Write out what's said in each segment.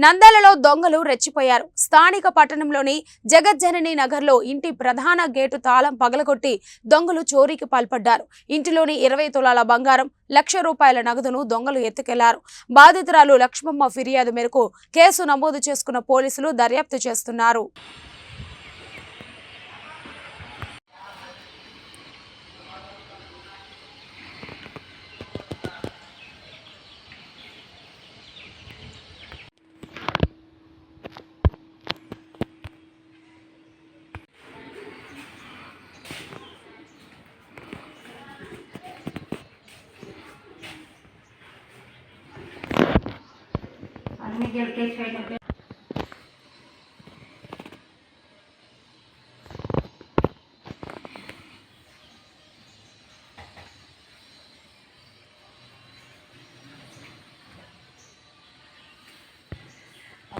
నంద్యాలలో దొంగలు రెచ్చిపోయారు. స్థానిక పట్టణంలోని జగజ్జనని నగర్లో ఇంటి ప్రధాన గేటు తాళం పగలగొట్టి దొంగలు చోరీకి పాల్పడ్డారు. ఇంటిలోని 20 తులాల బంగారం, ₹1,00,000 నగదును దొంగలు ఎత్తుకెళ్లారు. బాధితురాలు లక్ష్మమ్మ ఫిర్యాదు మేరకు కేసు నమోదు చేసుకున్న పోలీసులు దర్యాప్తు చేస్తున్నారు. అన్ని గెలికేసి పెట్టే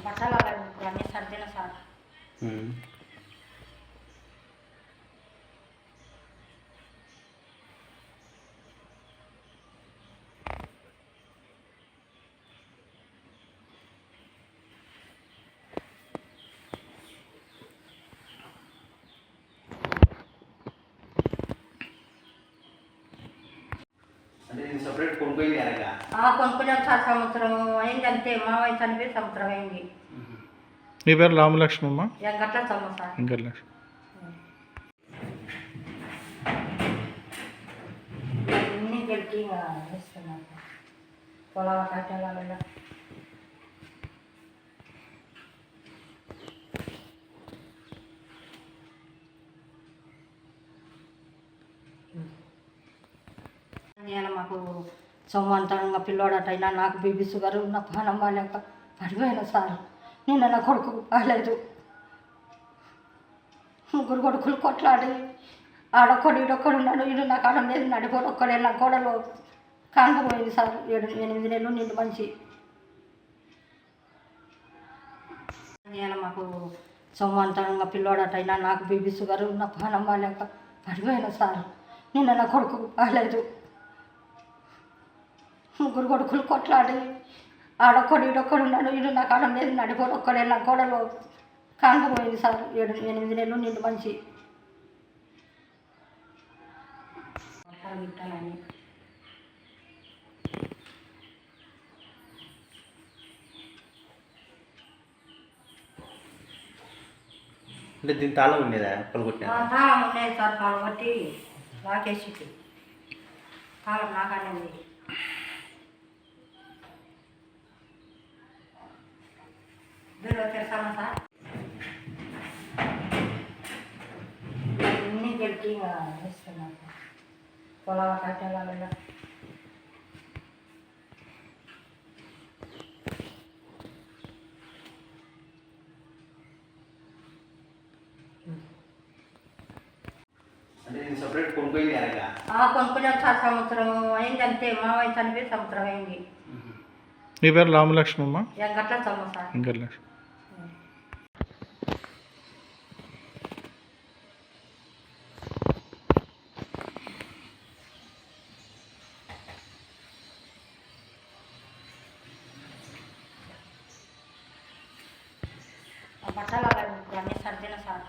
బట్టలు అన్నీ సర్దిన సార్. కొనుక్కున్నాం సార్. సంవత్సరం అయింది అంతే. మా వయసు అనిపి సంవత్సరం అయింది. మీ పేరు రామలక్ష్మమ్మ? వెంకట్ల సమ్మ సార్. వెంకటలక్ష్మి. అన్నీ గట్టి ఇస్తున్నాం పొలాల కట్టాల మాకు సంవత్సరంగా పిల్లోడటైనా నాకు బీపీ షుగర్ నా పానం బాగాలేక పడిపోయిన సార్. నిన్న నా కొడుకు బాగాలేదు. ముగ్గురు కొడుకులు కొట్లాడి ఆడొక్కడు ఈడొక్కడు ఉన్నాడు. ఈడు నాకు ఆడం లేదు. నడిపోడు ఒక్కడే. నా కోడలు కానుకపోయింది సార్. 7-8 నెలలు నిండు మంచి. మాకు సంవత్సరంగా పిల్లోడటైనా నాకు బీపీ షుగర్ నా పానం బాగాలేక పడిపోయిన సార్. నిన్న నా కొడుకు బాగాలేదు. ముగ్గురు కొడుకులు కొట్లాడి ఆడొక్కడు ఈడొక్కడు ఉన్నాడు. ఈడు నాకు ఆడం లేదు. నడిపోడు ఒక్కడే. నా కోడలు కానుకపోయింది సార్. 7-8 నెలలు నిండు మంచి. అంటే దీని తాళం ఉండేదా? తాళం ఉండేది సార్. పలగొట్టి లాకేసి తాళం నాకనేది. తెలుసా సార్? అన్నీ గట్టి ఇస్తున్నాం పొలాల కట్టాల కొనుక్కున్నాం సార్. సంవత్సరం అయింది అంతే. మా వయసు అనిపి సంవత్సరం అయింది. మీ పేరు రామలక్ష్మమ్మ? వెంకట్ల సమ్మ సార్. వెంకటలక్ష్మి. బట్టలు అన్నీ సర్దిన సార్.